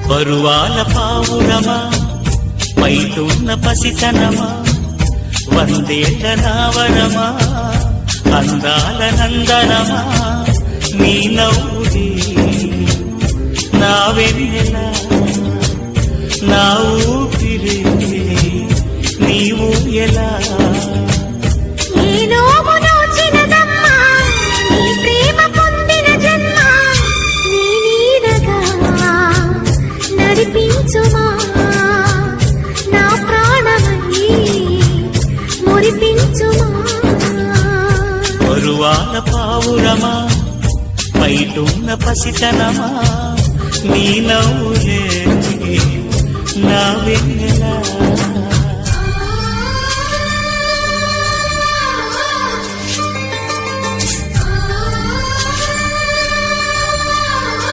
పరువాల పావురమా పైటున్న పసితనమా వందేళ్ల నావరమా అందాల నందనమా నీ నవ్వులే నా వెన్నెల నా ఊపిరే నీవు ఎలా నడిపించుమా నా ప్రాణమై మురిపించుమా పరువాల పావురమా పైటున్న పసితనమా నీ నవ్వులే నా వెన్నెల